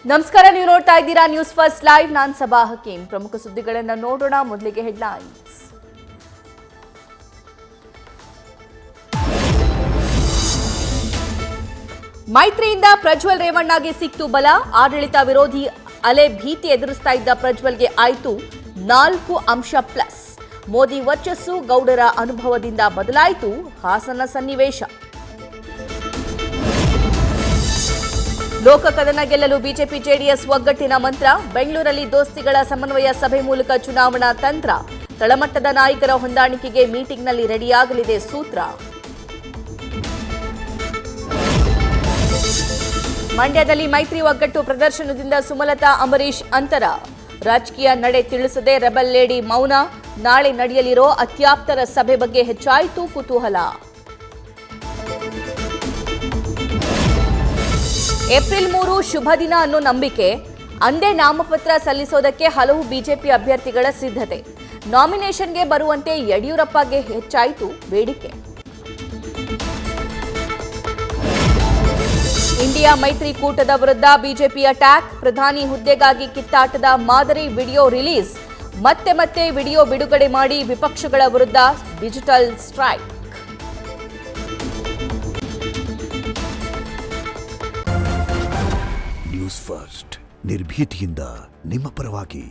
ನಮಸ್ಕಾರ, ನೀವು ನೋಡ್ತಾ ಇದ್ದೀರಾ ನ್ಯೂಸ್ ಫಸ್ಟ್ ಲೈವ್. ನಾನು ಸಬಾ ಹಕೀಂ. ಪ್ರಮುಖ ಸುದ್ದಿಗಳನ್ನು ನೋಡೋಣ. ಮೊದಲಿಗೆ ಹೆಡ್ಲೈನ್ಸ್. ಮೈತ್ರಿಯಿಂದ ಪ್ರಜ್ವಲ್ ರೇವಣ್ಣಗೆ ಸಿಕ್ತು ಬಲ. ಆಡಳಿತ ವಿರೋಧಿ ಅಲೆ ಭೀತಿ ಎದುರಿಸ್ತಾ ಇದ್ದ ಪ್ರಜ್ವಲ್ಗೆ ಆಯಿತು 4 ಅಂಶ ಪ್ಲಸ್. ಮೋದಿ ವರ್ಚಸ್ಸು, ಗೌಡರ ಅನುಭವದಿಂದ ಬದಲಾಯಿತು ಹಾಸನ ಸನ್ನಿವೇಶ. ಲೋಕ ಕದನ ಗೆಲ್ಲಲು ಬಿಜೆಪಿ ಜೆಡಿಎಸ್ ಒಗ್ಗಟ್ಟಿನ ಮಂತ್ರ. ಬೆಂಗಳೂರಲ್ಲಿ ದೋಸ್ತಿಗಳ ಸಮನ್ವಯ ಸಭೆ ಮೂಲಕ ಚುನಾವಣಾ ತಂತ್ರ. ತಳಮಟ್ಟದ ನಾಯಕರ ಹೊಂದಾಣಿಕೆಗೆ ಮೀಟಿಂಗ್ನಲ್ಲಿ ರೆಡಿಯಾಗಲಿದೆ ಸೂತ್ರ. ಮಂಡ್ಯದಲ್ಲಿ ಮೈತ್ರಿ ಒಗ್ಗಟ್ಟು ಪ್ರದರ್ಶನದಿಂದ ಸುಮಲತಾ ಅಂಬರೀಶ್ ಅಂತರ. ರಾಜಕೀಯ ನಡೆ ತಿಳಿಸದೆ ರೆಬಲ್ ಲೇಡಿ ಮೌನ. ನಾಳೆ ನಡೆಯಲಿರೋ ಅತ್ಯಾಪ್ತರ ಸಭೆ ಬಗ್ಗೆ ಹೆಚ್ಚಾಯಿತು ಕುತೂಹಲ. ಏಪ್ರಿಲ್ 3 ಶುಭ ದಿನ ಅನ್ನೋ ನಂಬಿಕೆ. ಅಂದೇ ನಾಮಪತ್ರ ಸಲ್ಲಿಸೋದಕ್ಕೆ ಹಲವು ಬಿಜೆಪಿ ಅಭ್ಯರ್ಥಿಗಳ ಸಿದ್ಧತೆ. ನಾಮಿನೇಷನ್ಗೆ ಬರುವಂತೆ ಯಡಿಯೂರಪ್ಪಗೆ ಹೆಚ್ಚಾಯಿತು ಬೇಡಿಕೆ. ಇಂಡಿಯಾ ಮೈತ್ರಿಕೂಟದ ವಿರುದ್ಧ ಬಿಜೆಪಿ ಅಟ್ಯಾಕ್. ಪ್ರಧಾನಿ ಹುದ್ದೆಗಾಗಿ ಕಿತ್ತಾಟದ ಮಾದರಿ ವಿಡಿಯೋ ರಿಲೀಸ್. ಮತ್ತೆ ವಿಡಿಯೋ ಬಿಡುಗಡೆ ಮಾಡಿ ವಿಪಕ್ಷಗಳ ವಿರುದ್ಧ ಡಿಜಿಟಲ್ ಸ್ಟ್ರೈಕ್. ನ್ಯೂಸ್ ಫಸ್ಟ್, ನಿರ್ಭೀತಿಯಿಂದ ನಿಮ್ಮ ಪರವಾಗಿ.